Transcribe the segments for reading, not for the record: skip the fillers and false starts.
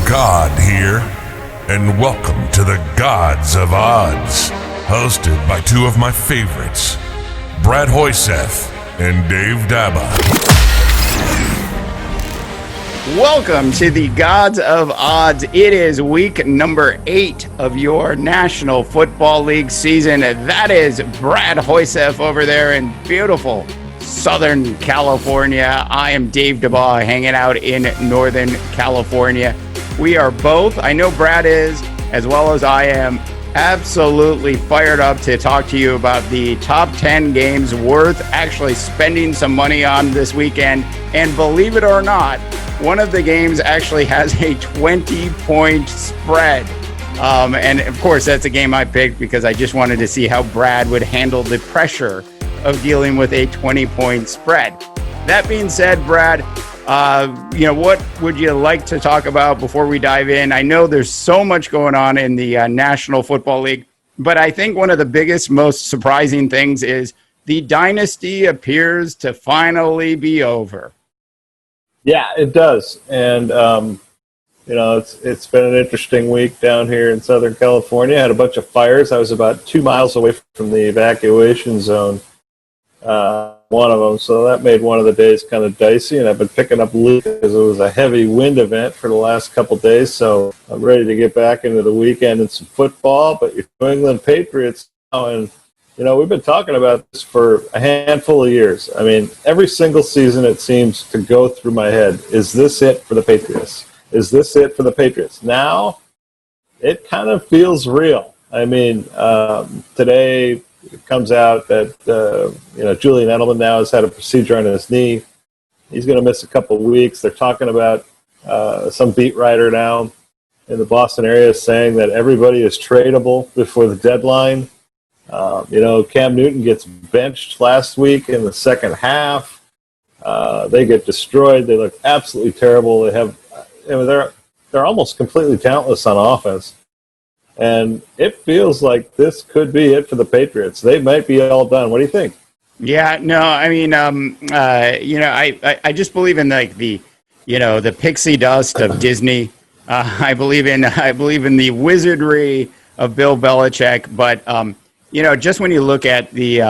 God here, and welcome to the Gods of Odds, hosted by two of my favorites, Brad Hoiseth and Dave Dabbah. Welcome to the Gods of Odds. It is week number 8 of your National Football League season. That is Brad Hoiseth over there in beautiful Southern California. I am Dave Dabbah, hanging out in Northern California. We are both, I know Brad is, as well as I am, absolutely fired up to talk to you about the top 10 games worth actually spending some money on this weekend. And believe it or not, one of the games actually has a 20-point spread. And of course, that's a game I picked because I just wanted to see how Brad would handle the pressure of dealing with a 20-point spread. That being said, Brad, what would you like to talk about before we dive in? I know there's so much going on in the National Football League, but I think one of the biggest, most surprising things is the dynasty appears to finally be over. Yeah, it does. And, it's been an interesting week down here in Southern California. I had a bunch of fires. I was about 2 miles away from the evacuation zone, one of them. So that made one of the days kind of dicey. And I've been picking up leaks because it was a heavy wind event for the last couple of days. So I'm ready to get back into the weekend and some football. But your New England Patriots now, and we've been talking about this for a handful of years. I mean, every single season it seems to go through my head. Is this it for the Patriots? Is this it for the Patriots? Now, it kind of feels real. I mean, today it comes out that, Julian Edelman now has had a procedure on his knee. He's going to miss a couple of weeks. They're talking about some beat writer now in the Boston area saying that everybody is tradable before the deadline. Cam Newton gets benched last week in the second half. They get destroyed. They look absolutely terrible. They're almost completely talentless on offense. And it feels like this could be it for the Patriots. They might be all done. What do you think? Yeah, no, I mean, I just believe in the pixie dust of Disney. I believe in the wizardry of Bill Belichick, but just when you look at the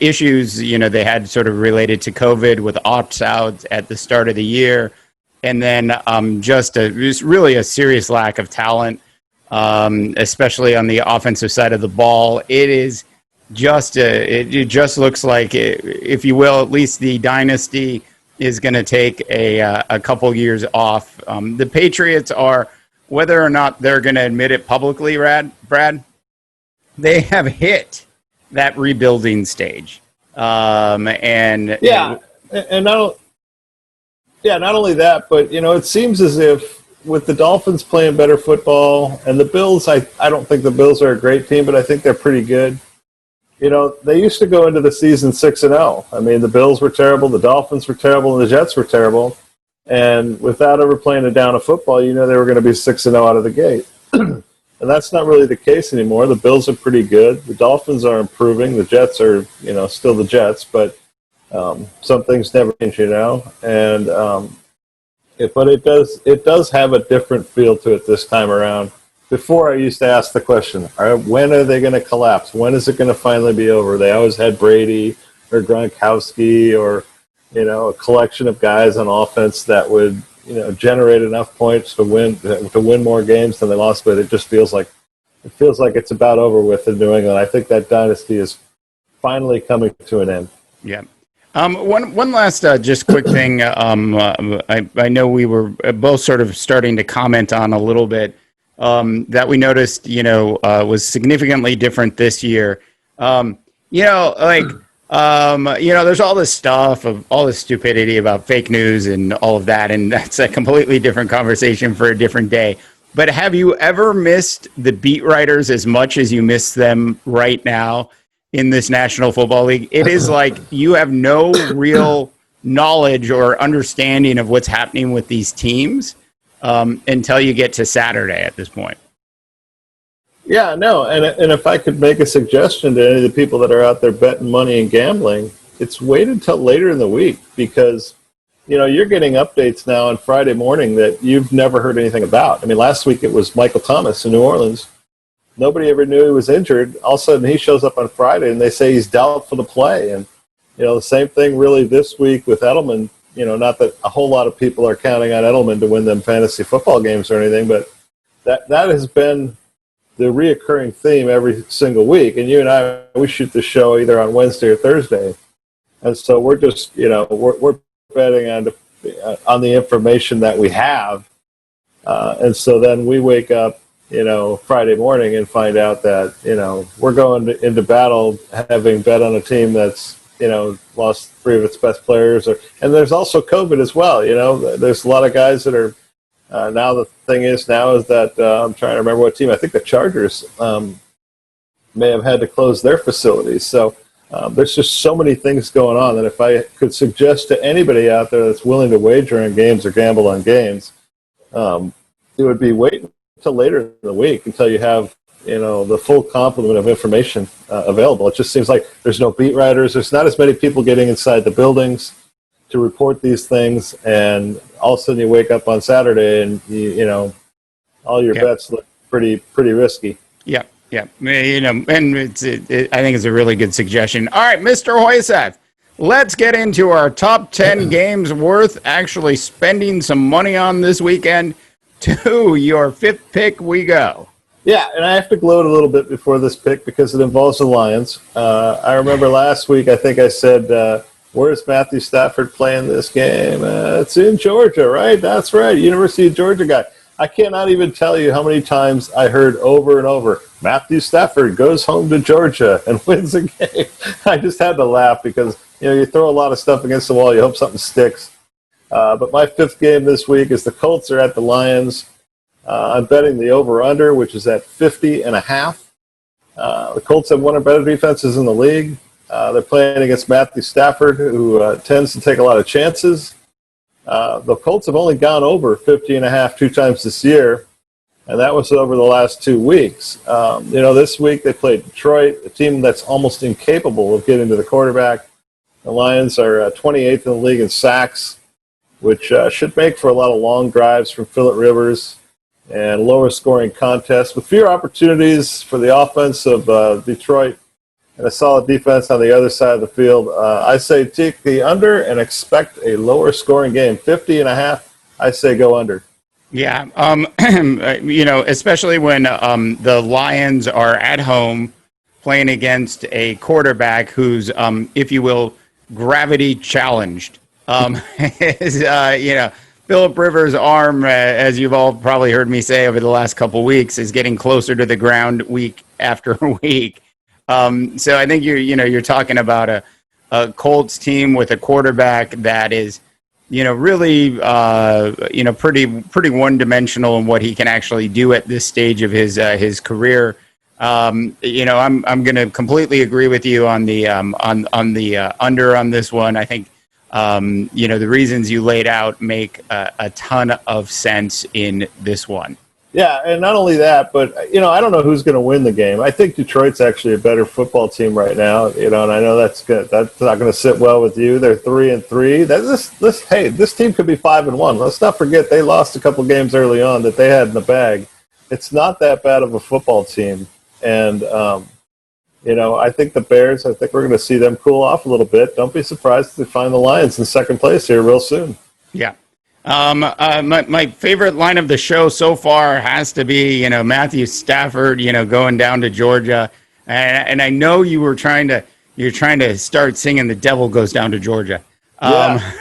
issues, they had sort of related to COVID with opt-outs at the start of the year, and then just really a serious lack of talent, especially on the offensive side of the ball. It is just it just looks like, if you will, at least the dynasty is going to take a couple years off. The Patriots are, whether or not they're going to admit it publicly, Brad, they have hit that rebuilding stage. Not only that, but it seems as if with the Dolphins playing better football and the Bills, I don't think the Bills are a great team, but I think they're pretty good. They used to go into the season 6-0. I mean, the Bills were terrible, the Dolphins were terrible, and the Jets were terrible. And without ever playing a down of football, they were going to be 6-0 out of the gate. And that's not really the case anymore. The Bills are pretty good. The Dolphins are improving. The Jets are, still the Jets, but some things never change, And but it does have a different feel to it this time around. Before, I used to ask the question, when are they going to collapse? When is it going to finally be over? They always had Brady or Gronkowski or, a collection of guys on offense that would, generate enough points to win more games than they lost. But it just feels like it's about over with in New England. I think that dynasty is finally coming to an end. Yeah. One last just quick thing. I know we were both sort of starting to comment on a little bit that we noticed, was significantly different this year. There's all this stuff of all this stupidity about fake news and all of that, and that's a completely different conversation for a different day. But have you ever missed the beat writers as much as you miss them right now in this National Football League? It is like you have no real knowledge or understanding of what's happening with these teams until you get to Saturday at this point. Yeah, no, and if I could make a suggestion to any of the people that are out there betting money and gambling, it's wait until later in the week because, you're getting updates now on Friday morning that you've never heard anything about. I mean, last week it was Michael Thomas in New Orleans. Nobody ever knew he was injured. All of a sudden he shows up on Friday and they say he's doubtful to play. And, the same thing really this week with Edelman. Not that a whole lot of people are counting on Edelman to win them fantasy football games or anything, but that has been the reoccurring theme every single week. And you and I, we shoot the show either on Wednesday or Thursday. And so we're just, we're betting on the information that we have. And so then we wake up, Friday morning and find out that, we're going into battle having bet on a team that's, lost 3 of its best players. And there's also COVID as well. There's a lot of guys that are now the thing is that I'm trying to remember what team. I think the Chargers may have had to close their facilities. So there's just so many things going on that if I could suggest to anybody out there that's willing to wager on games or gamble on games, it would be wait until later in the week until you have the full complement of information available. It just seems like there's no beat writers. There's not as many people getting inside the buildings to report these things, and all of a sudden you wake up on Saturday and all your bets look pretty risky. Yeah. And I think it's a really good suggestion. All right, Mr. Hoiseth, let's get into our top 10 games worth actually spending some money on this weekend. To your 5th pick we go. Yeah, and I have to gloat a little bit before this pick because it involves the Lions. I remember last week I think I said, where's Matthew Stafford playing this game? It's in Georgia, right? That's right, University of Georgia guy. I cannot even tell you how many times I heard over and over, Matthew Stafford goes home to Georgia and wins a game. I just had to laugh because, you throw a lot of stuff against the wall, you hope something sticks. But my 5th game this week is the Colts are at the Lions. I'm betting the over-under, which is at 50.5. The Colts have one of the better defenses in the league. They're playing against Matthew Stafford, who tends to take a lot of chances. The Colts have only gone over 50.5 2 times this year, and that was over the last 2 weeks. This week they played Detroit, a team that's almost incapable of getting to the quarterback. The Lions are 28th in the league in sacks, which should make for a lot of long drives from Phillip Rivers and lower scoring contests with fewer opportunities for the offense of Detroit and a solid defense on the other side of the field. I say take the under and expect a lower scoring game. 50.5, I say go under. Yeah, especially when the Lions are at home playing against a quarterback who's, if you will, gravity challenged. Phillip Rivers' arm, as you've all probably heard me say over the last couple weeks, is getting closer to the ground week after week. So I think you're talking about a Colts team with a quarterback that is, really, pretty one-dimensional in what he can actually do at this stage of his career. I'm going to completely agree with you on the under on this one. I think. The reasons you laid out make a ton of sense in this one. Yeah, and not only that, but, I don't know who's going to win the game. I think Detroit's actually a better football team right now, and I know that's good. That's not going to sit well with you. They're 3-3. This team could be 5-1. Let's not forget they lost a couple games early on that they had in the bag. It's not that bad of a football team, and I think the Bears, we're going to see them cool off a little bit. Don't be surprised to find the Lions in second place here real soon. Yeah. My favorite line of the show so far has to be, Matthew Stafford, going down to Georgia. And I know you're trying to start singing The Devil Goes Down to Georgia.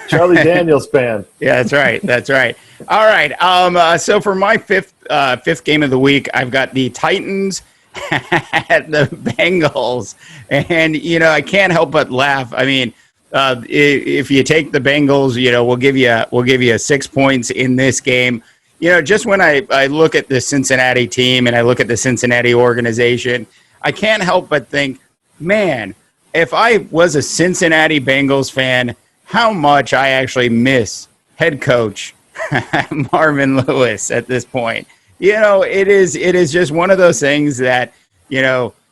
Charlie Daniels band. Yeah, that's right. All right. So for my fifth game of the week, I've got the Titans at the Bengals, and I can't help but laugh. I mean, if you take the Bengals, we'll give you 6 points in this game. Just when I look at the Cincinnati team and I look at the Cincinnati organization, I can't help but think, man, if I was a Cincinnati Bengals fan, how much I actually miss head coach Marvin Lewis at this point. It is just one of those things that,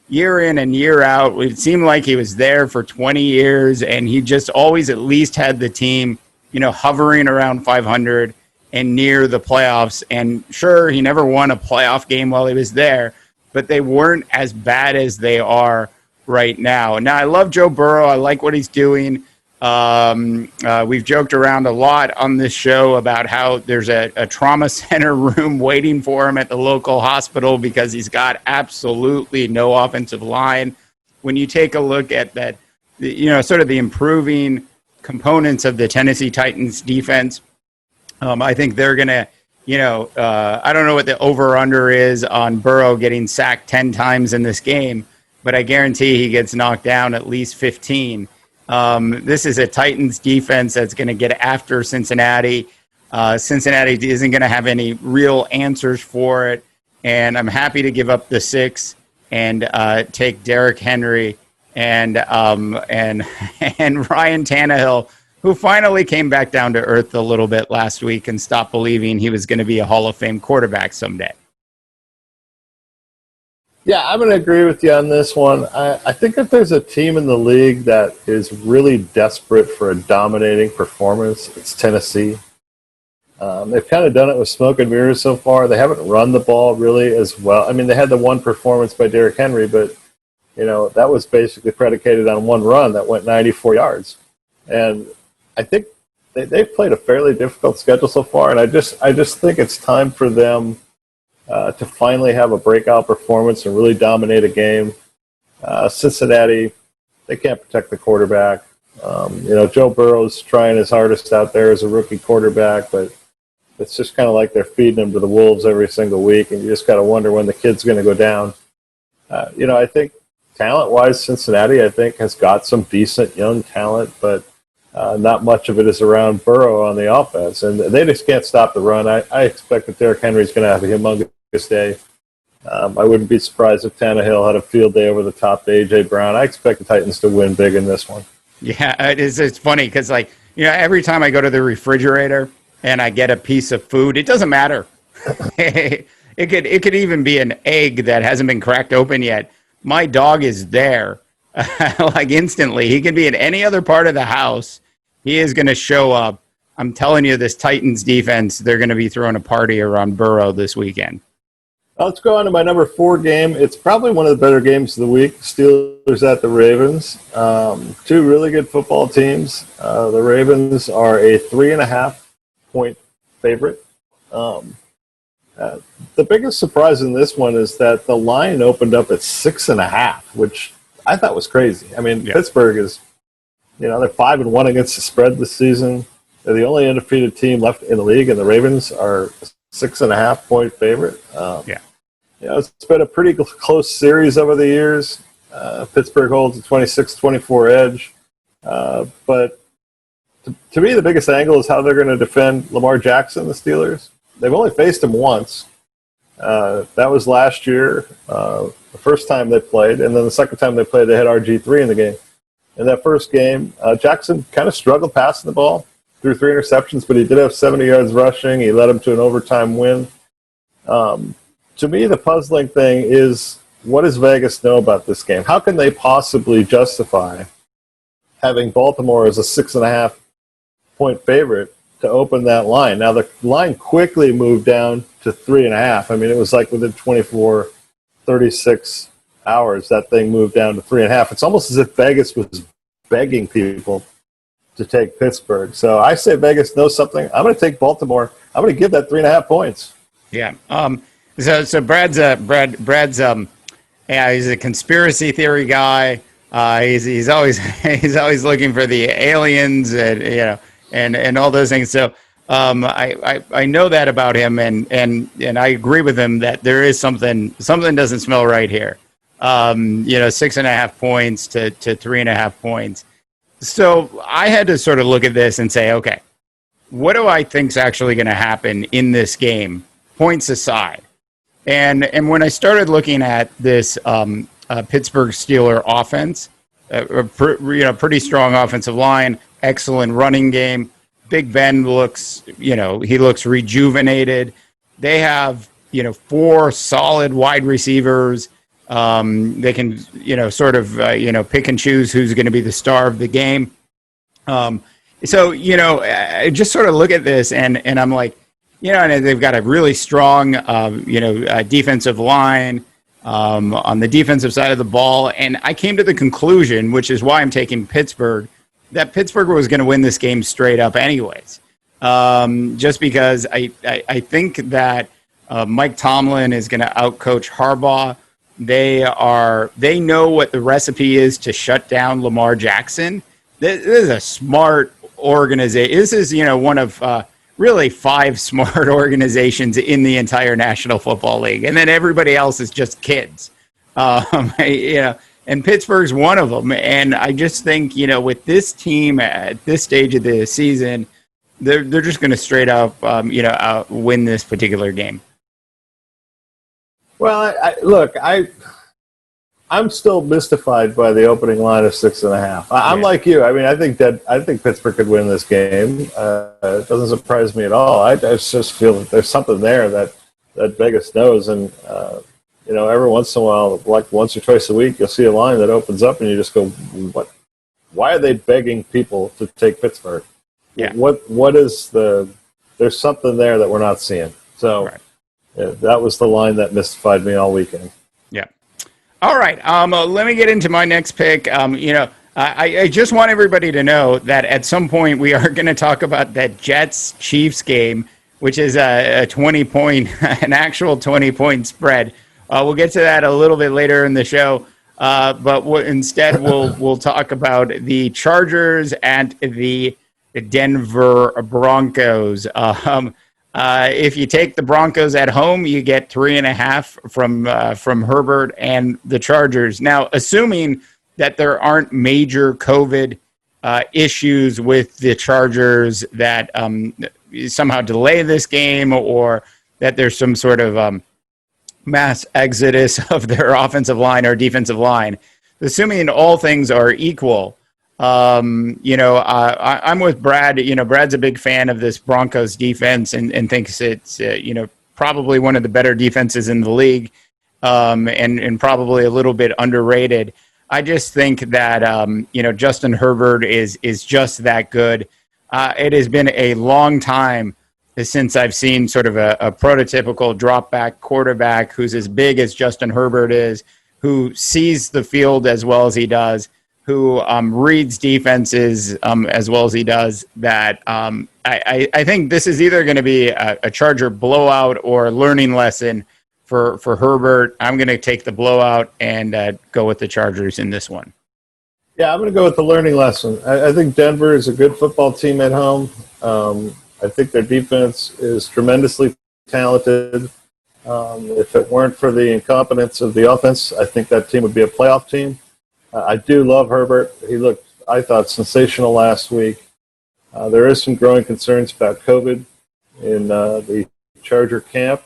year in and year out, it seemed like he was there for 20 years and he just always at least had the team hovering around 500 and near the playoffs. And sure, he never won a playoff game while he was there, but they weren't as bad as they are right now. Now, I love Joe Burrow. I like what he's doing. We've joked around a lot on this show about how there's a trauma center room waiting for him at the local hospital because he's got absolutely no offensive line. When you take a look at that, sort of the improving components of the Tennessee Titans defense, I think they're going to, I don't know what the over-under is on Burrow getting sacked 10 times in this game, but I guarantee he gets knocked down at least 15. This is a Titans defense that's going to get after Cincinnati. Cincinnati isn't going to have any real answers for it, and I'm happy to give up the 6 and take Derrick Henry and Ryan Tannehill, who finally came back down to earth a little bit last week and stopped believing he was going to be a Hall of Fame quarterback someday. Yeah, I'm going to agree with you on this one. I think if there's a team in the league that is really desperate for a dominating performance, it's Tennessee. They've kind of done it with smoke and mirrors so far. They haven't run the ball really as well. I mean, they had the one performance by Derrick Henry, but, that was basically predicated on one run that went 94 yards. And I think they've played a fairly difficult schedule so far, and I just think it's time for them to finally have a breakout performance and really dominate a game. Cincinnati, they can't protect the quarterback. Joe Burrow's trying his hardest out there as a rookie quarterback, but it's just kind of like they're feeding him to the wolves every single week, and you just got to wonder when the kid's going to go down. I think talent-wise, Cincinnati, I think, has got some decent young talent, but not much of it is around Burrow on the offense, and they just can't stop the run. I expect that Derrick Henry's going to have a humongous day. I wouldn't be surprised if Tannehill had a field day over the top to A.J. Brown. I expect the Titans to win big in this one. Yeah, it's funny because, every time I go to the refrigerator and I get a piece of food, it doesn't matter. It could even be an egg that hasn't been cracked open yet. My dog is there, instantly. He can be in any other part of the house. He is going to show up. I'm telling you, this Titans defense, they're going to be throwing a party around Burrow this weekend. Let's go on to my number 4 game. It's probably one of the better games of the week. Steelers at the Ravens. 2 really good football teams. The Ravens are a 3.5-point favorite. The biggest surprise in this one is that the line opened up at 6.5, which I thought was crazy. I mean, yeah. Pittsburgh is, they're 5-1 against the spread this season. They're the only undefeated team left in the league, and the Ravens are a 6.5-point favorite. It's been a pretty close series over the years. Pittsburgh holds a 26-24 edge. But to me, the biggest angle is how they're going to defend Lamar Jackson, the Steelers. They've only faced him once. That was last year, the first time they played, and then the second time they played, they had RG3 in the game. In that first game, Jackson kind of struggled passing the ball, threw 3 interceptions, but he did have 70 yards rushing. He led them to an overtime win. To me, the puzzling thing is, what does Vegas know about this game? How can they possibly justify having Baltimore as a 6.5-point favorite to open that line? Now, the line quickly moved down to 3.5. I mean, it was like within 24, 36 hours, that thing moved down to 3.5. It's almost as if Vegas was begging people to take Pittsburgh. So I say Vegas knows something. I'm going to take Baltimore. I'm going to give that 3.5 points. Yeah. So Brad's he's a conspiracy theory guy. He's always looking for the aliens and all those things. So I know that about him, and I agree with him that there is something doesn't smell right here. 6.5 points to 3.5 points. So I had to sort of look at this and say, okay, what do I think's actually going to happen in this game, points aside? And when I started looking at this Pittsburgh Steeler offense, pretty strong offensive line, excellent running game. Big Ben looks rejuvenated. They have 4 solid wide receivers. They can pick and choose who's going to be the star of the game. So, I just sort of look at this and I'm like, and they've got a really strong, defensive line on the defensive side of the ball. And I came to the conclusion, which is why I'm taking Pittsburgh, that Pittsburgh was going to win this game straight up anyways. Just because I think that Mike Tomlin is going to outcoach Harbaugh. They know what the recipe is to shut down Lamar Jackson. This is a smart organization. This is, one of really 5 smart organizations in the entire National Football League. And then everybody else is just kids. And Pittsburgh's one of them. And I just think, with this team at this stage of the season, they're just going to straight up, win this particular game. Well, I'm still mystified by the opening line of 6.5. I'm like you. I mean, I think Pittsburgh could win this game. It doesn't surprise me at all. I just feel that there's something there that Vegas knows, and every once in a while, like once or twice a week, you'll see a line that opens up, and you just go, "What? Why are they begging people to take Pittsburgh? Yeah. What is the? There's something there that we're not seeing." So right. That was the line that mystified me all weekend. Yeah. All right. Let me get into my next pick. I just want everybody to know that at some point we are going to talk about that Jets-Chiefs game, which is a 20-point, an actual 20-point spread. We'll get to that a little bit later in the show. But instead, we'll talk about the Chargers and the Denver Broncos. If you take the Broncos at home, you get 3.5 from Herbert and the Chargers. Now, assuming that there aren't major COVID issues with the Chargers that somehow delay this game, or that there's some sort of mass exodus of their offensive line or defensive line, assuming all things are equal. I'm with Brad. Brad's a big fan of this Broncos defense and thinks it's, probably one of the better defenses in the league, and probably a little bit underrated. I just think that, Justin Herbert is just that good. It has been a long time since I've seen sort of a prototypical drop back quarterback who's as big as Justin Herbert is, who sees the field as well as he does, who reads defenses as well as he does, that I think this is either going to be a Charger blowout or a learning lesson for Herbert. I'm going to take the blowout and go with the Chargers in this one. Yeah, I'm going to go with the learning lesson. I think Denver is a good football team at home. I think their defense is tremendously talented. If it weren't for the incompetence of the offense, I think that team would be a playoff team. I do love Herbert. He looked, I thought, sensational last week. There is some growing concerns about COVID in the Charger camp.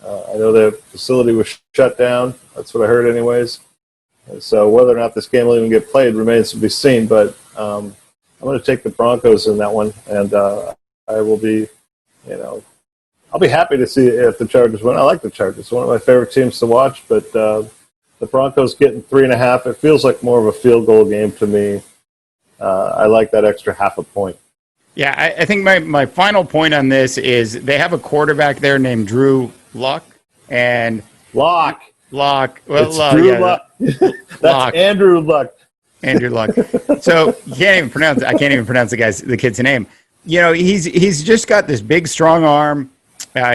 I know the facility was shut down. That's what I heard anyways. And so whether or not this game will even get played remains to be seen. But I'm going to take the Broncos in that one. And I will be, I'll be happy to see if the Chargers win. I like the Chargers. It's one of my favorite teams to watch. But the Broncos getting 3.5, it feels like more of a field goal game to me. I like that extra half a point. Yeah, I think my final point on this is they have a quarterback there named Drew Luck. And Luck. Well, it's Drew Luck. That's Luck. Andrew Luck. Andrew Luck. So I can't even pronounce the kid's name. He's just got this big, strong arm.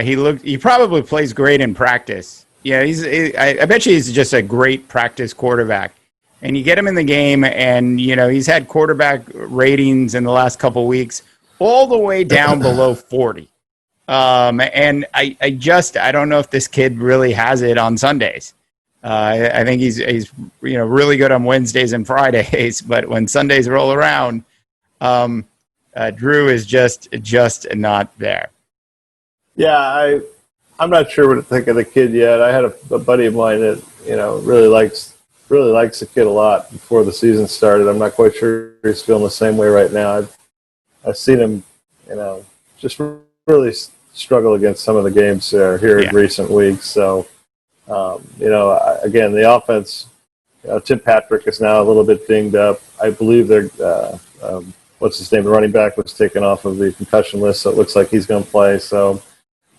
He probably plays great in practice. Yeah, I bet you he's just a great practice quarterback. And you get him in the game, and he's had quarterback ratings in the last couple of weeks all the way down below 40. And I don't know if this kid really has it on Sundays. I think he's really good on Wednesdays and Fridays, but when Sundays roll around, Drew is just not there. Yeah, I'm not sure what to think of the kid yet. I had a buddy of mine that really likes the kid a lot before the season started. I'm not quite sure he's feeling the same way right now. I've seen him, just really struggle against some of the games here in recent weeks. So, again, the offense. Tim Patrick is now a little bit dinged up. I believe they're what's his name, the running back was taken off of the concussion list, so it looks like he's going to play. So,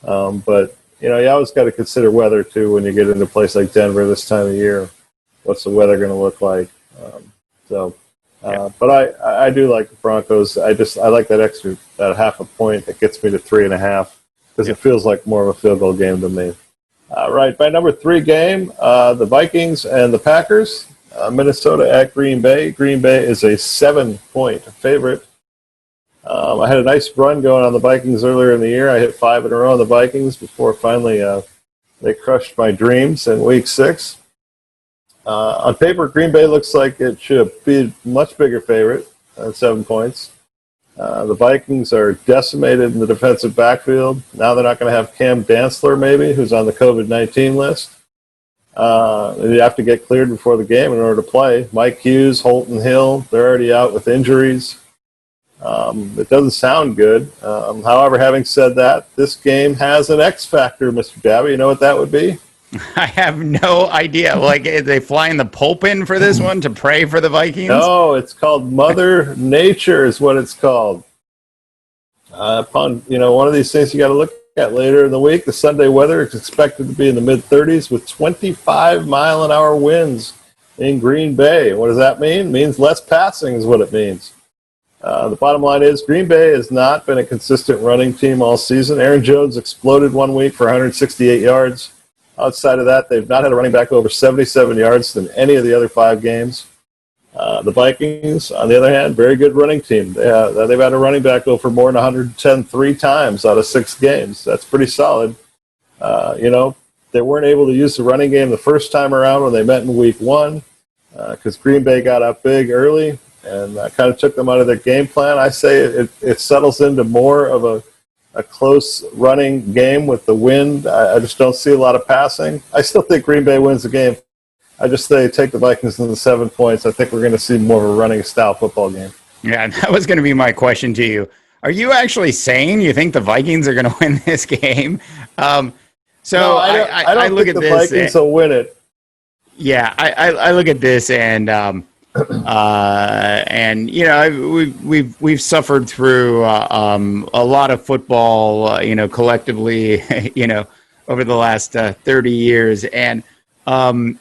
but you always got to consider weather too when you get into a place like Denver this time of year. What's the weather going to look like? But I do like the Broncos. I like that half a point that gets me to 3.5 because it feels like more of a field goal game to me. Right, my number 3 game, the Vikings and the Packers. Minnesota at Green Bay. Green Bay is a 7-point favorite. I had a nice run going on the Vikings earlier in the year. I hit 5 in a row on the Vikings before finally they crushed my dreams in Week 6. On paper, Green Bay looks like it should be a much bigger favorite at 7 points. The Vikings are decimated in the defensive backfield. Now they're not going to have Cam Dantzler, maybe, who's on the COVID-19 list. You have to get cleared before the game in order to play. Mike Hughes, Holton Hill, they're already out with injuries. It doesn't sound good. However, having said that, this game has an X factor, Mr. Dabbah. You know what that would be? I have no idea. Like, are they flying the Pope in for this one to pray for the Vikings? No, it's called Mother Nature is what it's called. One of these things you got to look at later in the week. The Sunday weather is expected to be in the mid-30s with 25-mile-an-hour winds in Green Bay. What does that mean? It means less passing is what it means. The bottom line is Green Bay has not been a consistent running team all season. Aaron Jones exploded one week for 168 yards. Outside of that, they've not had a running back over 77 yards than any of the other 5 games. The Vikings, on the other hand, very good running team. They've had a running back go for more than 110 3 times out of 6 games. That's pretty solid. They weren't able to use the running game the first time around when they met in Week 1 because Green Bay got up big early and kind of took them out of their game plan. I say it settles into more of a close running game with the wind. I just don't see a lot of passing. I still think Green Bay wins the game. I just say take the Vikings in the 7 points. I think we're going to see more of a running style football game. Yeah, that was going to be my question to you. Are you actually saying you think the Vikings are going to win this game? I don't look think at the this. Vikings will win it. Yeah, I look at this and we've suffered through a lot of football, collectively, over the last 30 years, and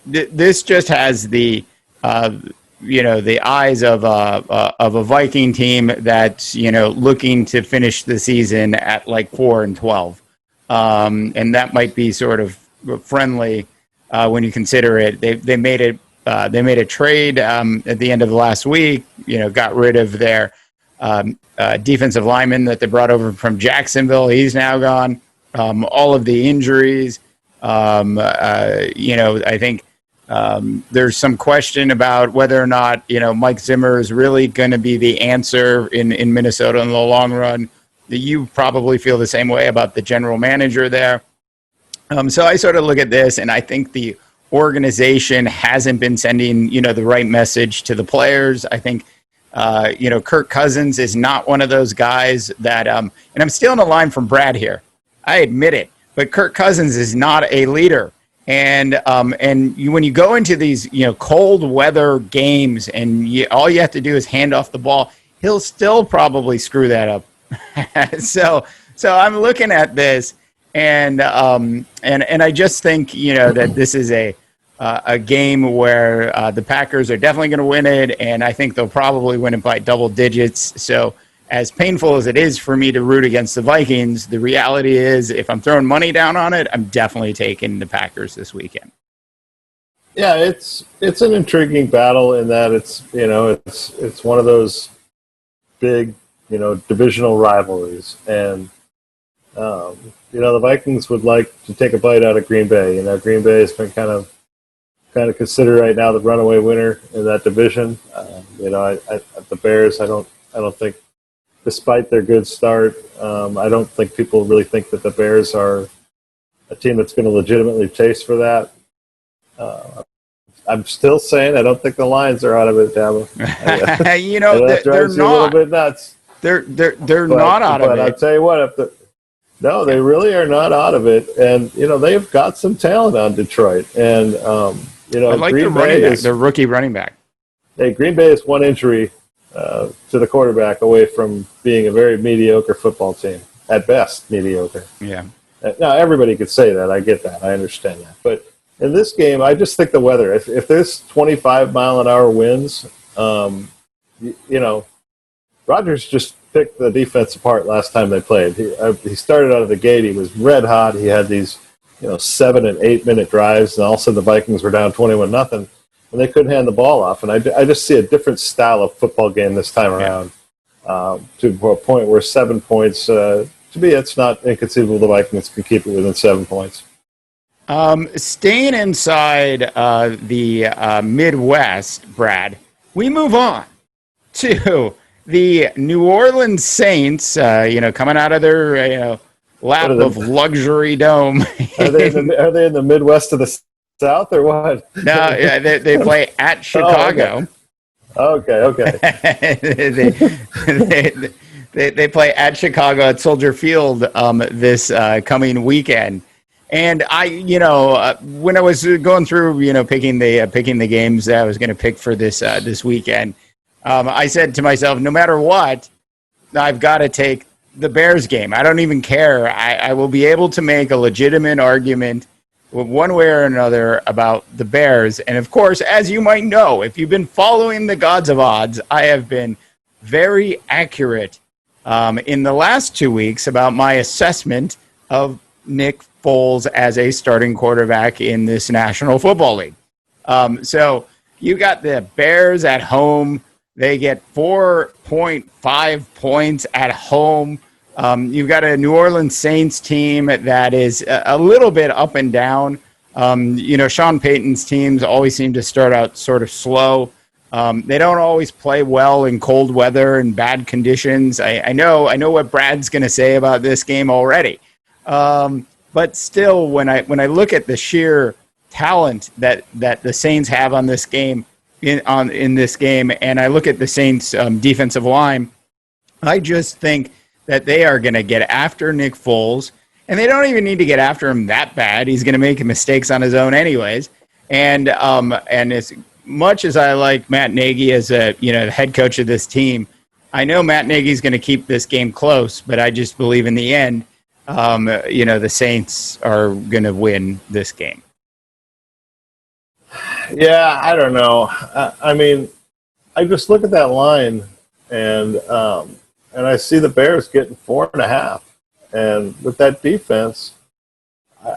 this just has the eyes of a Viking team that's looking to finish the season at like 4-12, and that might be sort of friendly when you consider it. They made it. They made a trade at the end of the last week, got rid of their defensive lineman that they brought over from Jacksonville. He's now gone. All of the injuries, I think there's some question about whether or not, Mike Zimmer is really going to be the answer in Minnesota in the long run. You probably feel the same way about the general manager there. So I sort of look at this and I think the organization hasn't been sending, the right message to the players. I think, Kirk Cousins is not one of those guys that, and I'm stealing a line from Brad here. I admit it, but Kirk Cousins is not a leader. And when you go into these, cold weather games and all you have to do is hand off the ball, he'll still probably screw that up. So I'm looking at this and I just think, that this is a game where the Packers are definitely going to win it, and I think they'll probably win it by double digits. So as painful as it is for me to root against the Vikings, the reality is if I'm throwing money down on it, I'm definitely taking the Packers this weekend. Yeah, it's an intriguing battle in that it's one of those big, divisional rivalries. And, the Vikings would like to take a bite out of Green Bay. Green Bay has been kind of considered right now the runaway winner in that division. The Bears, I don't think, despite their good start, I don't think people really think that the Bears are a team that's going to legitimately chase for that. I'm still saying I don't think the Lions are out of it, Dabbah. They're not. A little bit nuts. They're not out of it. But I'll tell you what, they really are not out of it, and they've got some talent on Detroit, and I like Green their Bay their rookie running back. Hey, Green Bay is one injury to the quarterback away from being a very mediocre football team. At best, mediocre. Yeah. Now, everybody could say that. I get that. I understand that. But in this game, I just think the weather, if there's 25-mile-an-hour winds, Rodgers just picked the defense apart last time they played. He started out of the gate. He was red hot. He had these 7 and 8 minute drives, and all of a sudden the Vikings were down 21-0, and they couldn't hand the ball off. And I just see a different style of football game this time around, to a point where 7 points, to me, it's not inconceivable the Vikings can keep it within 7 points. Staying inside the Midwest, Brad, we move on to the New Orleans Saints, coming out of their lap of luxury dome. Are they in the Midwest of the South or what? No, yeah, they play at Chicago. Okay. They play at Chicago at Soldier Field this coming weekend. And when I was going through, picking the games that I was going to pick for this weekend, I said to myself, no matter what, I've got to take the Bears game. I don't even care. I will be able to make a legitimate argument one way or another about the Bears. And of course, as you might know, if you've been following the Gods of Odds, I have been very accurate in the last 2 weeks about my assessment of Nick Foles as a starting quarterback in this National Football League. So you got the Bears at home. They get 4.5 points at home. You've got a New Orleans Saints team that is a little bit up and down. Sean Payton's teams always seem to start out sort of slow. They don't always play well in cold weather and bad conditions. I know what Brad's going to say about this game already. But still, when I look at the sheer talent that the Saints have on this game, in this game, and I look at the Saints defensive line, I just think that they are going to get after Nick Foles, and they don't even need to get after him that bad. He's going to make mistakes on his own anyways. And as much as I like Matt Nagy as the head coach of this team, I know Matt Nagy's going to keep this game close, but I just believe in the end, the Saints are going to win this game. Yeah, I don't know. I mean, I just look at that line, and I see the Bears getting 4.5, and with that defense,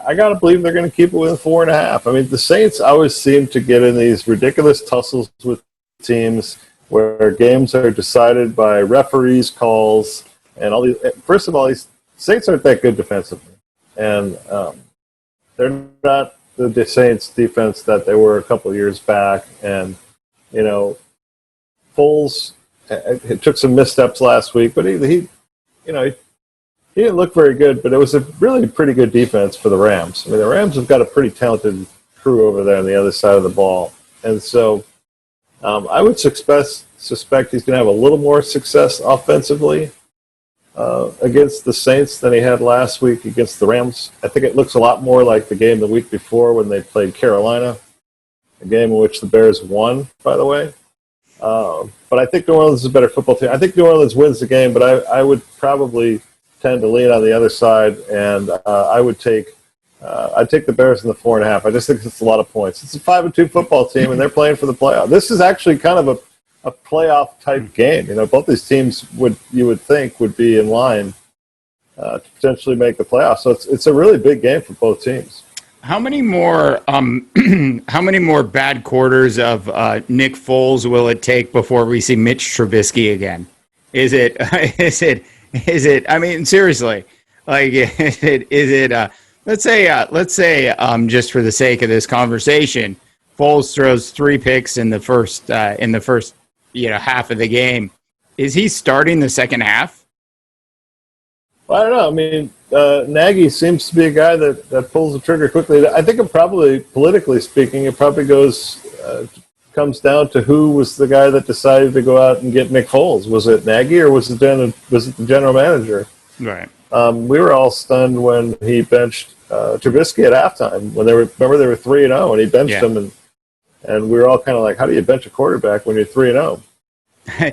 I got to believe they're going to keep it within 4.5. I mean, the Saints always seem to get in these ridiculous tussles with teams where games are decided by referees' calls and all these. First of all, these Saints aren't that good defensively, and they're not the Saints defense that they were a couple of years back. And Foles it took some missteps last week, but he didn't look very good. But it was a really pretty good defense for the Rams. I mean, the Rams have got a pretty talented crew over there on the other side of the ball, and so I would suspect he's going to have a little more success offensively against the Saints than he had last week against the Rams. I think it looks a lot more like the game the week before when they played Carolina, a game in which the Bears won, by the way. But I think New Orleans is a better football team. I think New Orleans wins the game, but I would probably tend to lean on the other side, and I'd take the Bears in the 4.5. I just think it's a lot of points. It's a 5-2 football team, and they're playing for the playoff. This is actually kind of a playoff type game. Both these teams you would think would be in line to potentially make the playoffs. So it's a really big game for both teams. How many more bad quarters of Nick Foles will it take before we see Mitch Trubisky again? Is it? I mean, seriously, like, is it? Let's say, just for the sake of this conversation, Foles throws 3 picks in the first half of the game. Is he starting the second half? Well, I don't know. I mean, Nagy seems to be a guy that pulls the trigger quickly. I think it probably, politically speaking, it probably comes down to who was the guy that decided to go out and get Nick Foles. Was it Nagy or was it the general manager? Right. We were all stunned when he benched Trubisky at halftime. When they were 3-0, and he benched him, and we were all kind of like, "How do you bench a quarterback when you're 3-0?"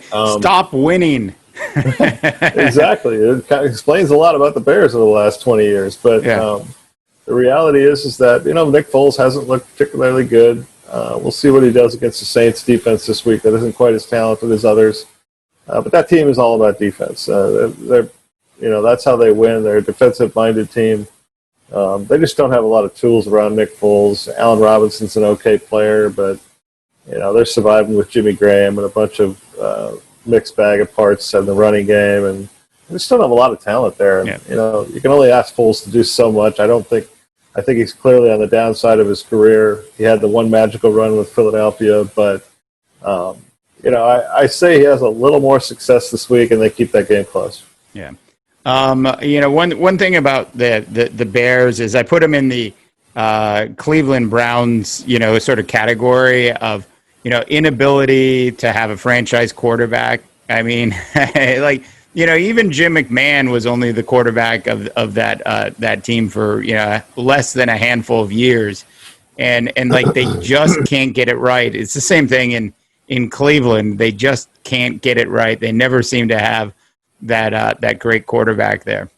Stop winning. Exactly. It kind of explains a lot about the Bears over the last 20 years. But the reality is that, Nick Foles hasn't looked particularly good. We'll see what he does against the Saints defense this week. That isn't quite as talented as others. But that team is all about defense. That's how they win. They're a defensive-minded team. They just don't have a lot of tools around Nick Foles. Allen Robinson's an okay player, but they're surviving with Jimmy Graham and a bunch of mixed bag of parts in the running game, and they just don't have a lot of talent there. And, you can only ask Foles to do so much. I think he's clearly on the downside of his career. He had the one magical run with Philadelphia, but I say he has a little more success this week, and they keep that game close. Yeah. One thing about the Bears is I put them in the Cleveland Browns, sort of category of, inability to have a franchise quarterback. I mean, even Jim McMahon was only the quarterback of that team for, less than a handful of years. And they just can't get it right. It's the same thing in Cleveland. They just can't get it right. They never seem to have that great quarterback there.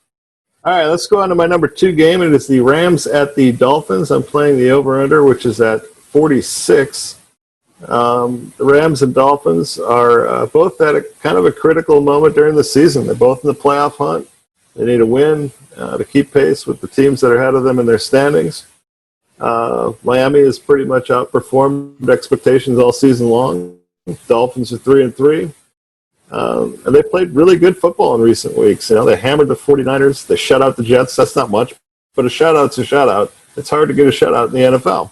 All right, let's go on to my number 2 game. It is the Rams at the Dolphins. I'm playing the over-under, which is at 46. The Rams and Dolphins are both at a kind of a critical moment during the season. They're both in the playoff hunt. They need a win to keep pace with the teams that are ahead of them in their standings. Miami has pretty much outperformed expectations all season long. Dolphins are 3-3. And they played really good football in recent weeks. They hammered the 49ers. They shut out the Jets. That's not much, but a shutout's a shutout. It's hard to get a shutout in the NFL.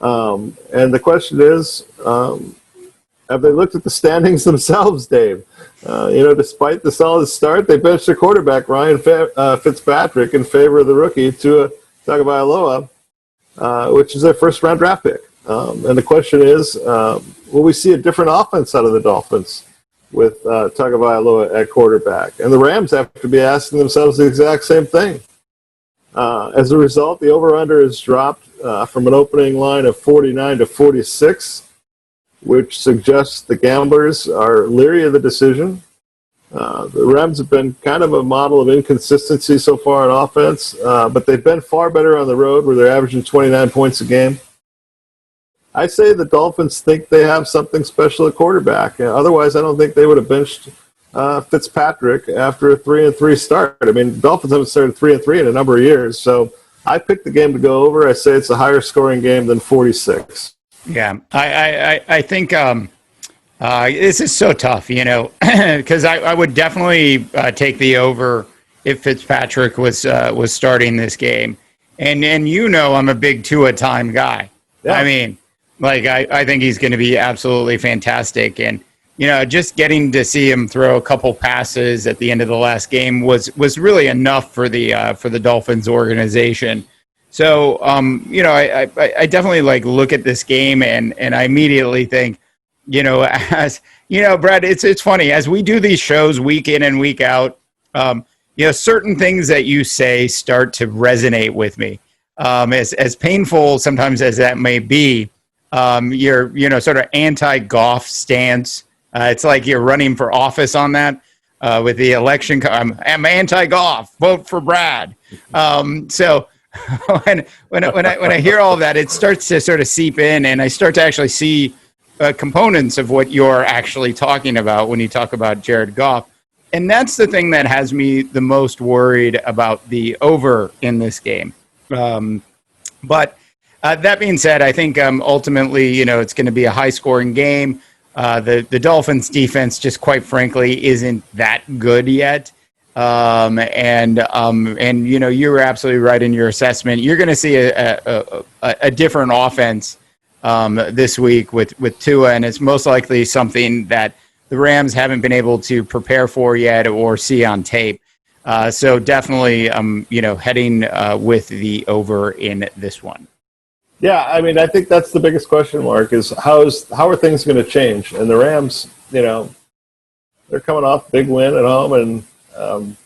And the question is, have they looked at the standings themselves, Dave? Despite the solid start, they benched their quarterback, Ryan Fitzpatrick, in favor of the rookie, Tua Tagovailoa, which is their first-round draft pick. And the question is, will we see a different offense out of the Dolphins with Tagovailoa at quarterback? And the Rams have to be asking themselves the exact same thing. As a result, the over-under has dropped from an opening line of 49 to 46, which suggests the gamblers are leery of the decision. The Rams have been kind of a model of inconsistency so far on offense, but they've been far better on the road where they're averaging 29 points a game. I say the Dolphins think they have something special at quarterback. Otherwise, I don't think they would have benched Fitzpatrick after a 3-3 start. I mean, the Dolphins haven't started 3-3 in a number of years, so I picked the game to go over. I say it's a higher scoring game than 46. Yeah, I think this is so tough, because I would definitely take the over if Fitzpatrick was starting this game, and I'm a big Tua time guy. Yeah. I mean, I think he's going to be absolutely fantastic, and just getting to see him throw a couple passes at the end of the last game was really enough for the Dolphins organization. So, I definitely look at this game and I immediately think, as Brad, it's funny as we do these shows week in and week out. Certain things that you say start to resonate with me. As painful sometimes as that may be, your sort of anti-Goff stance. It's like you're running for office on that with the election. I'm anti-Goff. Vote for Brad. So when I hear all of that, it starts to sort of seep in, and I start to actually see components of what you're actually talking about when you talk about Jared Goff. And that's the thing that has me the most worried about the over in this game. But that being said, I think ultimately, it's going to be a high-scoring game. The Dolphins' defense, just quite frankly, isn't that good yet. And you were absolutely right in your assessment. You're going to see a different offense this week with Tua, and it's most likely something that the Rams haven't been able to prepare for yet or see on tape. So definitely, heading with the over in this one. Yeah, I mean, I think that's the biggest question mark is how are things going to change? And the Rams, they're coming off a big win at home, and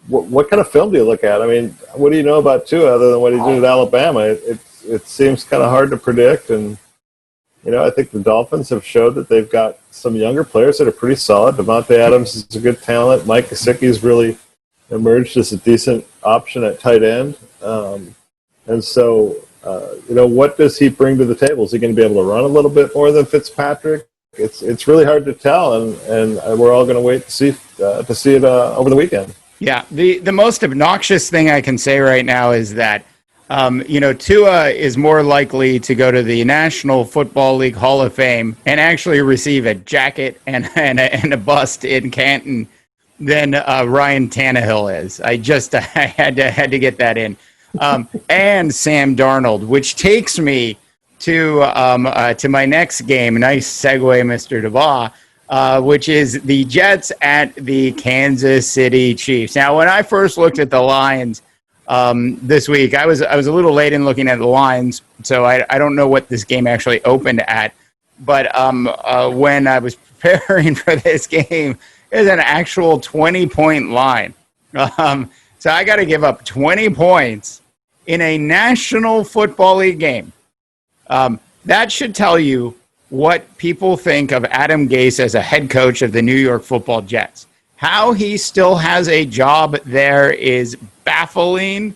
what kind of film do you look at? I mean, what do you know about Tua other than what he did at Alabama? It seems kind of hard to predict, and I think the Dolphins have showed that they've got some younger players that are pretty solid. Devontae Adams is a good talent. Mike Gesicki's really emerged as a decent option at tight end. And so, what does he bring to the table? Is he going to be able to run a little bit more than Fitzpatrick? It's really hard to tell, and we're all going to wait to see it over the weekend. Yeah, the most obnoxious thing I can say right now is that Tua is more likely to go to the National Football League Hall of Fame and actually receive a jacket and a bust in Canton than Ryan Tannehill is. I had to get that in. And Sam Darnold, which takes me to my next game. Nice segue, Mr. Dabbah, which is the Jets at the Kansas City Chiefs. Now, when I first looked at the lines this week, I was a little late in looking at the lines, so I don't know what this game actually opened at. But when I was preparing for this game, it was an actual 20-point line. So I got to give up 20 points in a National Football League game. That should tell you what people think of Adam Gase as a head coach of the New York Football Jets. How he still has a job there is baffling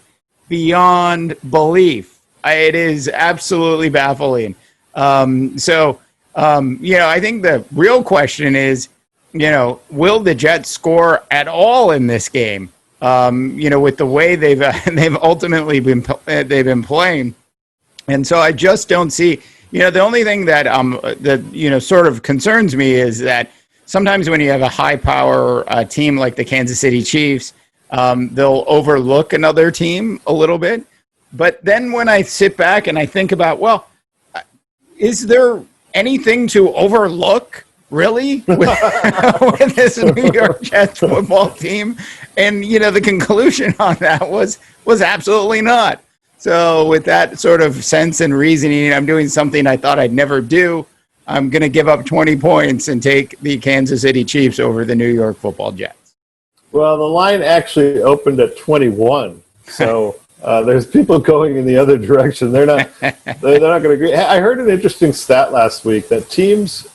beyond belief. It is absolutely baffling. I think the real question is, will the Jets score at all in this game? With the way they've ultimately been playing, and so I just don't see. The only thing that sort of concerns me is that sometimes when you have a high power team like the Kansas City Chiefs, they'll overlook another team a little bit. But then when I sit back and I think about, well, is there anything to overlook? Really? With this New York Jets football team? And, the conclusion on that was absolutely not. So with that sort of sense and reasoning, I'm doing something I thought I'd never do. I'm going to give up 20 points and take the Kansas City Chiefs over the New York Football Jets. Well, the line actually opened at 21. So there's people going in the other direction. They're not going to agree. I heard an interesting stat last week that teams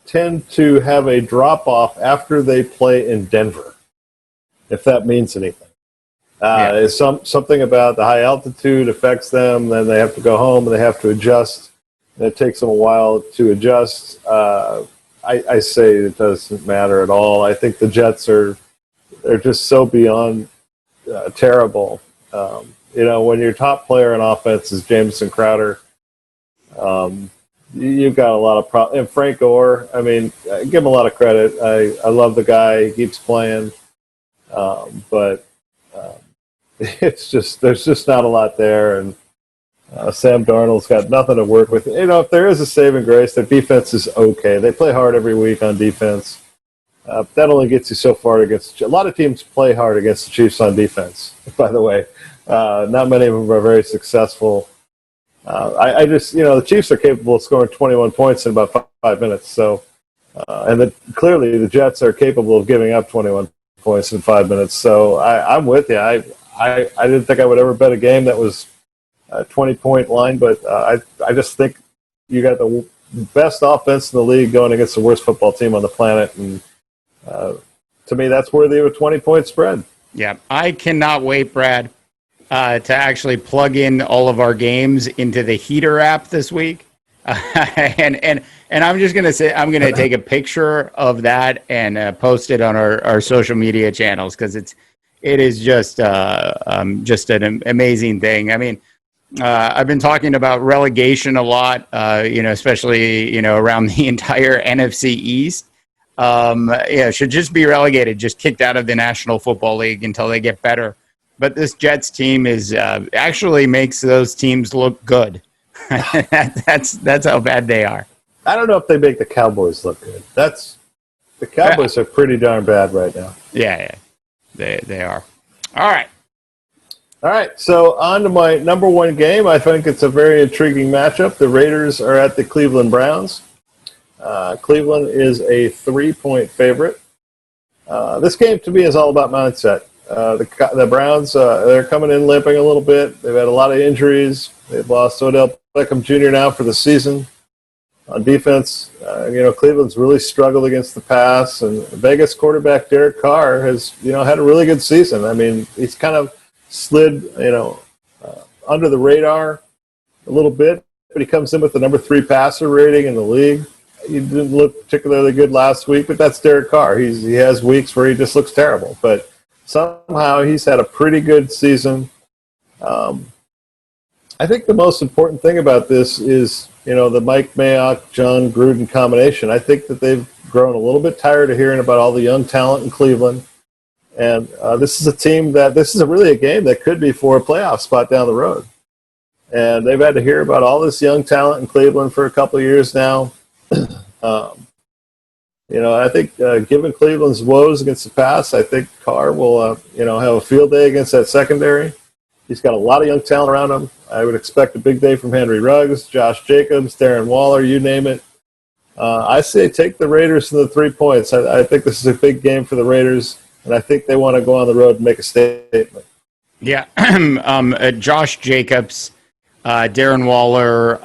tend to have a drop-off after they play in Denver, if that means anything. It's something about the high altitude affects them, then they have to go home and they have to adjust, and it takes them a while to adjust. I say it doesn't matter at all. I think the Jets they're just so beyond terrible. When your top player in offense is Jamison Crowder, you've got a lot of problems. And Frank Gore, I mean, give him a lot of credit. I love the guy. He keeps playing. But it's just, there's just not a lot there. And Sam Darnold's got nothing to work with. If there is a saving grace, their defense is okay. They play hard every week on defense. That only gets you so far against. A lot of teams play hard against the Chiefs on defense, by the way. Not many of them are very successful. I just, the Chiefs are capable of scoring 21 points in about 5 minutes. So, clearly the Jets are capable of giving up 21 points in 5 minutes. So I'm with you. I didn't think I would ever bet a game that was a 20-point line, but I just think you got the best offense in the league going against the worst football team on the planet. And to me, that's worthy of a 20-point spread. Yeah, I cannot wait, Brad, to actually plug in all of our games into the Heater app this week. And I'm just going to say, I'm going to take a picture of that and post it on our social media channels, because it is just an amazing thing. I mean, I've been talking about relegation a lot, especially, around the entire NFC East. Should just be relegated, just kicked out of the National Football League until they get better. But this Jets team is actually makes those teams look good. That's how bad they are. I don't know if they make the Cowboys look good. The Cowboys are pretty darn bad right now. Yeah, they are. All right. So on to my number one game. I think it's a very intriguing matchup. The Raiders are at the Cleveland Browns. Cleveland is a 3-point favorite. This game to me is all about mindset. The Browns, they're coming in limping a little bit. They've had a lot of injuries. They've lost Odell Beckham Jr. now for the season. On defense, Cleveland's really struggled against the pass, and Vegas quarterback Derek Carr has, had a really good season. I mean, he's kind of slid, under the radar a little bit, but he comes in with the number 3 passer rating in the league. He didn't look particularly good last week, but that's Derek Carr. He has weeks where he just looks terrible, but somehow he's had a pretty good season. I think the most important thing about this is, the Mike Mayock, John Gruden combination. I think that they've grown a little bit tired of hearing about all the young talent in Cleveland. And this is a team this is really a game that could be for a playoff spot down the road. And they've had to hear about all this young talent in Cleveland for a couple of years now. I think given Cleveland's woes against the pass, I think Carr will, have a field day against that secondary. He's got a lot of young talent around him. I would expect a big day from Henry Ruggs, Josh Jacobs, Darren Waller, you name it. I say take the Raiders to the 3 points. I think this is a big game for the Raiders, and I think they want to go on the road and make a statement. Yeah, Josh Jacobs, Darren Waller,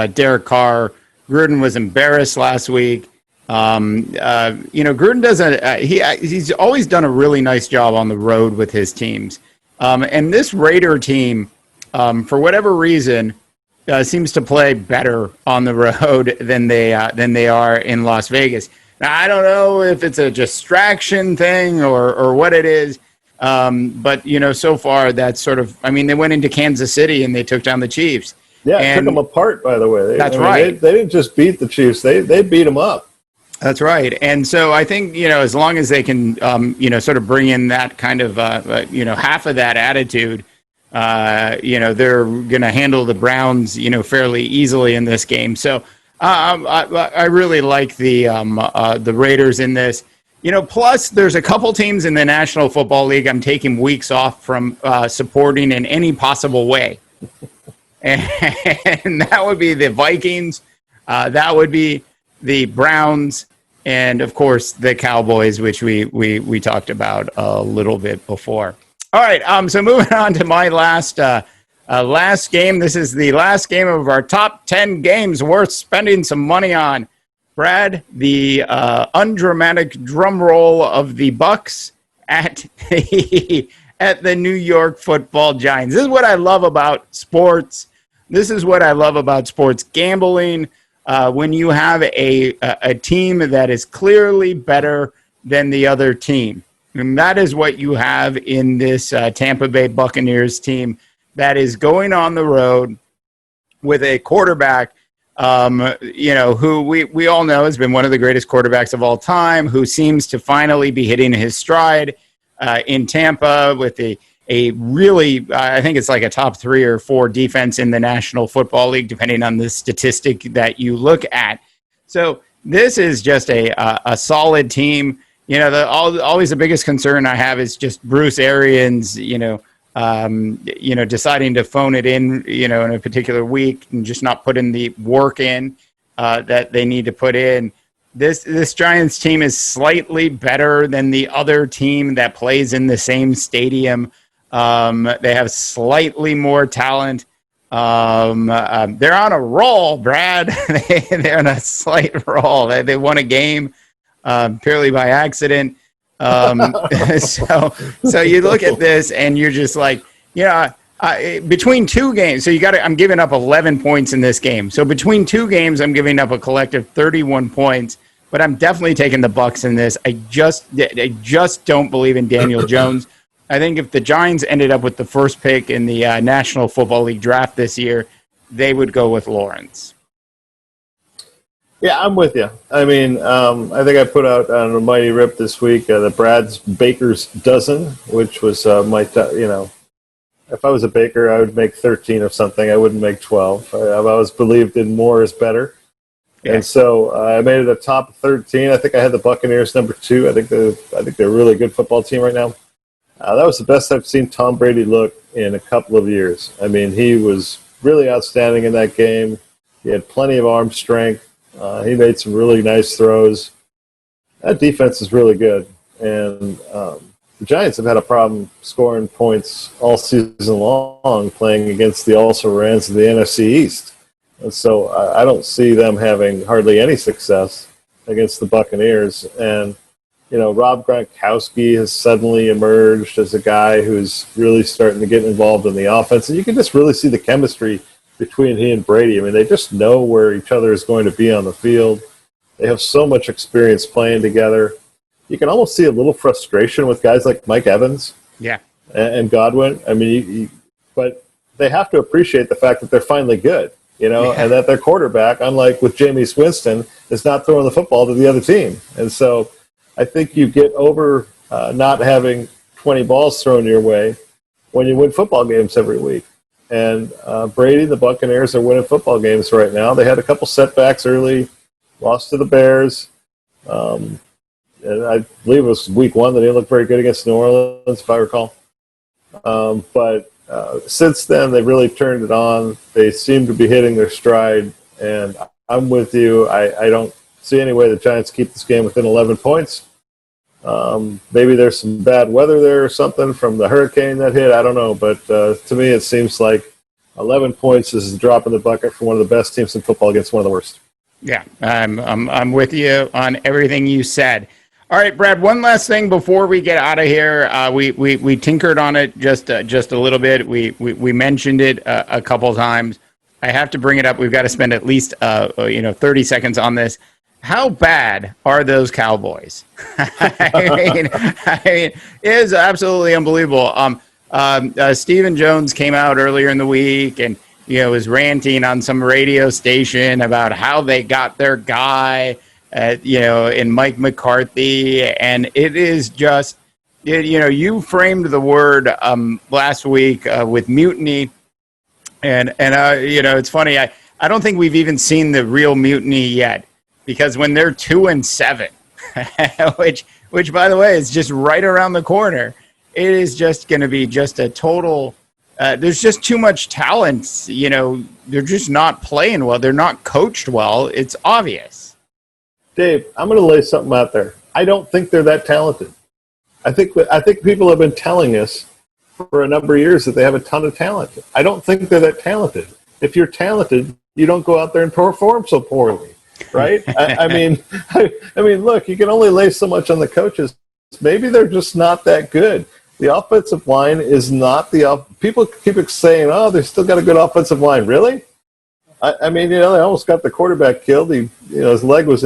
Derek Carr. Gruden was embarrassed last week. Gruden does he's always done a really nice job on the road with his teams. And this Raider team, for whatever reason, seems to play better on the road than they are in Las Vegas. Now, I don't know if it's a distraction thing or what it is, but so far that's sort of. I mean, they went into Kansas City and they took down the Chiefs. Yeah, it took them apart. By the way, right. They didn't just beat the Chiefs; they beat them up. That's right. And so I think, as long as they can, sort of bring in that kind of, half of that attitude, they're going to handle the Browns, fairly easily in this game. So I really like the Raiders in this. Plus there's a couple teams in the National Football League I'm taking weeks off from supporting in any possible way. And that would be the Vikings. That would be the Browns. And, of course, the Cowboys, which we talked about a little bit before. All right, so moving on to my last game. This is the last game of our top 10 games worth spending some money on. Brad, the undramatic drum roll of the Bucs at the New York Football Giants. This is what I love about sports. This is what I love about sports gambling. When you have a team that is clearly better than the other team. And that is what you have in this Tampa Bay Buccaneers team that is going on the road with a quarterback, who we all know has been one of the greatest quarterbacks of all time, who seems to finally be hitting his stride in Tampa with a really, I think it's like a top 3 or 4 defense in the National Football League, depending on the statistic that you look at. So this is just a solid team. Always the biggest concern I have is just Bruce Arians, deciding to phone it in, in a particular week and just not putting the work in that they need to put in. This Giants team is slightly better than the other team that plays in the same stadium. They have slightly more talent. They're on a roll, Brad. They're on a slight roll. They won a game purely by accident. So you look at this and you're just like, between 2 games. So I'm giving up 11 points in this game. So between 2 games, I'm giving up a collective 31 points. But I'm definitely taking the Bucs in this. I just don't believe in Daniel Jones. I think if the Giants ended up with the first pick in the National Football League draft this year, they would go with Lawrence. Yeah, I'm with you. I mean, I think I put out on a Mighty Rip this week the Brad's Baker's Dozen, which was if I was a baker, I would make 13 of something. I wouldn't make 12. I've always believed in more is better. Yeah. And so I made it a top 13. I think I had the Buccaneers number 2. I think they're a really good football team right now. That was the best I've seen Tom Brady look in a couple of years. I mean, he was really outstanding in that game. He had plenty of arm strength. He made some really nice throws. That defense is really good. And the Giants have had a problem scoring points all season long playing against the also-rans of the NFC East. And so I don't see them having hardly any success against the Buccaneers. And, Rob Gronkowski has suddenly emerged as a guy who's really starting to get involved in the offense. And you can just really see the chemistry between he and Brady. I mean, they just know where each other is going to be on the field. They have so much experience playing together. You can almost see a little frustration with guys like Mike Evans and Godwin. I mean, but they have to appreciate the fact that they're finally good, and that their quarterback, unlike with Jameis Winston, is not throwing the football to the other team. And so I think you get over not having 20 balls thrown your way when you win football games every week. And Brady, the Buccaneers, are winning football games right now. They had a couple setbacks early, lost to the Bears. And I believe it was week 1 that they looked very good against New Orleans, if I recall. But since then, they've really turned it on. They seem to be hitting their stride. And I'm with you. I don't see any way the Giants keep this game within 11 points. Maybe there's some bad weather there or something from the hurricane that hit. I don't know. But to me, it seems like 11 points is a drop in the bucket for one of the best teams in football against one of the worst. Yeah, I'm with you on everything you said. All right, Brad, one last thing before we get out of here. We tinkered on it just a little bit. We mentioned it a couple times. I have to bring it up. We've got to spend at least 30 seconds on this. How bad are those Cowboys? I mean, it is absolutely unbelievable. Stephen Jones came out earlier in the week and was ranting on some radio station about how they got their guy, in Mike McCarthy, and it is just, you framed the word last week with mutiny, and it's funny. I don't think we've even seen the real mutiny yet, because when they're 2-7, which by the way is just right around the corner, it is just going to be just a total. There's just too much talent. They're just not playing well. They're not coached well. It's obvious. Dave, I'm going to lay something out there. I don't think they're that talented. I think people have been telling us for a number of years that they have a ton of talent. I don't think they're that talented. If you're talented, you don't go out there and perform so poorly, right? I mean, look, you can only lay so much on the coaches. Maybe they're just not that good. The offensive line is not people keep saying, oh, they've still got a good offensive line. Really? I mean, they almost got the quarterback killed. His leg was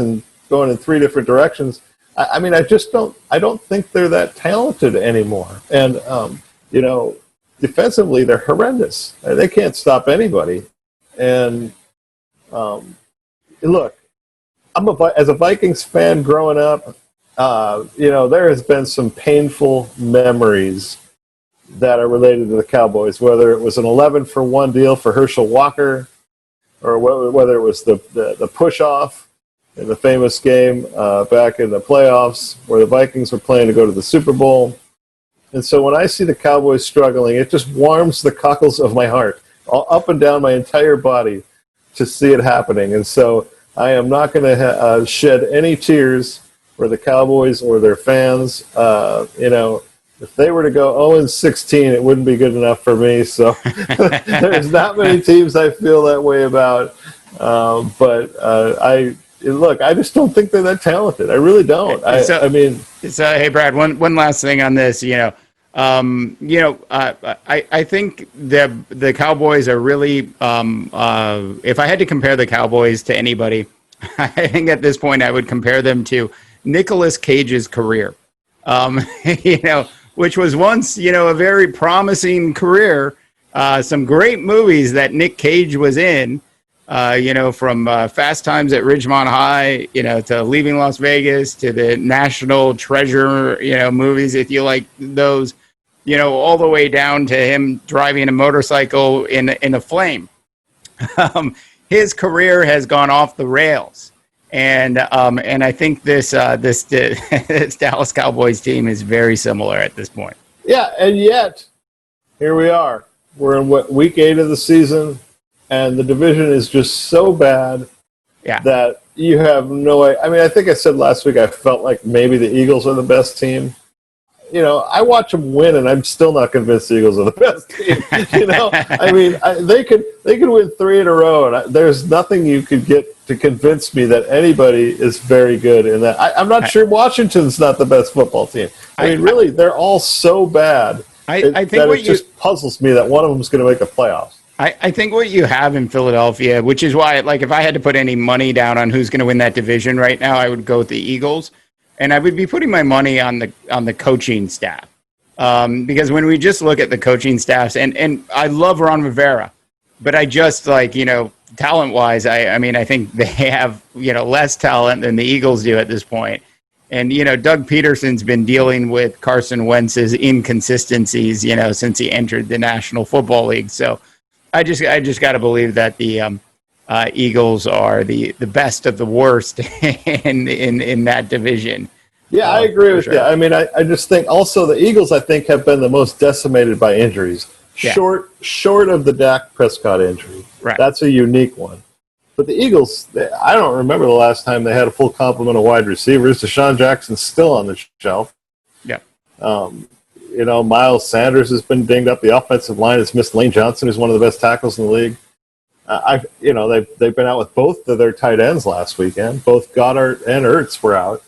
going in 3 different directions. I don't think they're that talented anymore. And, defensively, they're horrendous. They can't stop anybody. And, look, as a Vikings fan growing up, there has been some painful memories that are related to the Cowboys, whether it was an 11-for-1 deal for Herschel Walker, or whether it was the push-off in the famous game back in the playoffs where the Vikings were playing to go to the Super Bowl. And so when I see the Cowboys struggling, it just warms the cockles of my heart, all up and down my entire body, to see it happening. And so I am not going to shed any tears for the Cowboys or their fans. If they were to go 0-16, it wouldn't be good enough for me. So there's not many teams I feel that way about. I just don't think they're that talented. I really don't. Hey, Brad, one last thing on this. I think the Cowboys are really. If I had to compare the Cowboys to anybody, I think at this point I would compare them to Nicolas Cage's career. Which was once, a very promising career. Some great movies that Nick Cage was in. From Fast Times at Ridgemont High, to Leaving Las Vegas, to the National Treasure, movies, if you like those, all the way down to him driving a motorcycle in a flame. His career has gone off the rails. And I think this Dallas Cowboys team is very similar at this point. Yeah, and yet, here we are. We're in week 8 of the season. And the division is just so bad that you have no way. I mean, I think I said last week I felt like maybe the Eagles are the best team. I watch them win, and I'm still not convinced the Eagles are the best team. I mean, they could win 3 in a row, and there's nothing you could get to convince me that anybody is very good in that. I'm not sure Washington's not the best football team. I mean, really, they're all so bad. I think it just puzzles me that one of them is going to make the playoffs. I think what you have in Philadelphia, which is why, like, if I had to put any money down on who's going to win that division right now, I would go with the Eagles. And I would be putting my money on the coaching staff, because when we just look at the coaching staffs, and I love Ron Rivera, but I just talent wise, I mean I think they have less talent than the Eagles do at this point. And Doug Peterson's been dealing with Carson Wentz's inconsistencies since he entered the National Football League. So I just got to believe that the Eagles are the best of the worst in that division. Yeah, I agree with you. I mean, I just think also the Eagles, I think, have been the most decimated by injuries. Yeah. Short of the Dak Prescott injury. Right. That's a unique one. But the Eagles, I don't remember the last time they had a full complement of wide receivers. Deshaun Jackson's still on the shelf. Yeah. Miles Sanders has been dinged up. The offensive line has missed Lane Johnson, who's one of the best tackles in the league. They've been out with both of their tight ends last weekend. Both Goddard and Ertz were out.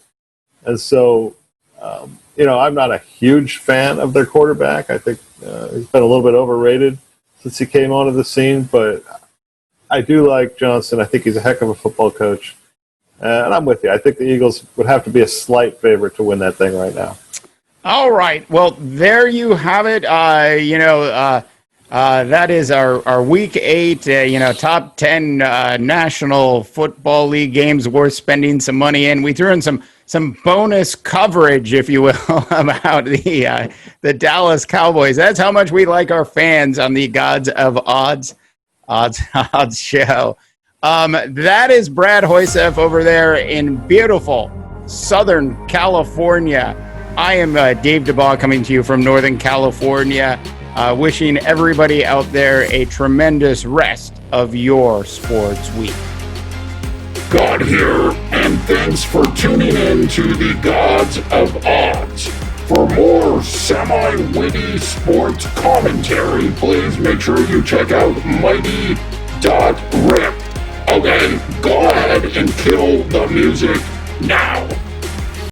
And so, I'm not a huge fan of their quarterback. I think he's been a little bit overrated since he came onto the scene, but I do like Johnson. I think he's a heck of a football coach. And I'm with you. I think the Eagles would have to be a slight favorite to win that thing right now. All right. Well, there you have it. That is our Week 8, top 10 National Football League games worth spending some money in. We threw in some bonus coverage, if you will, about the Dallas Cowboys. That's how much we like our fans on the Gods of Odds show. That is Brad Hoiseth over there in beautiful Southern California. I am Dave Dabbah coming to you from Northern California, wishing everybody out there a tremendous rest of your sports week. God here, and thanks for tuning in to the Gods of Odds. For more semi-witty sports commentary, please make sure you check out Mighty.Rip. Okay, go ahead and kill the music now.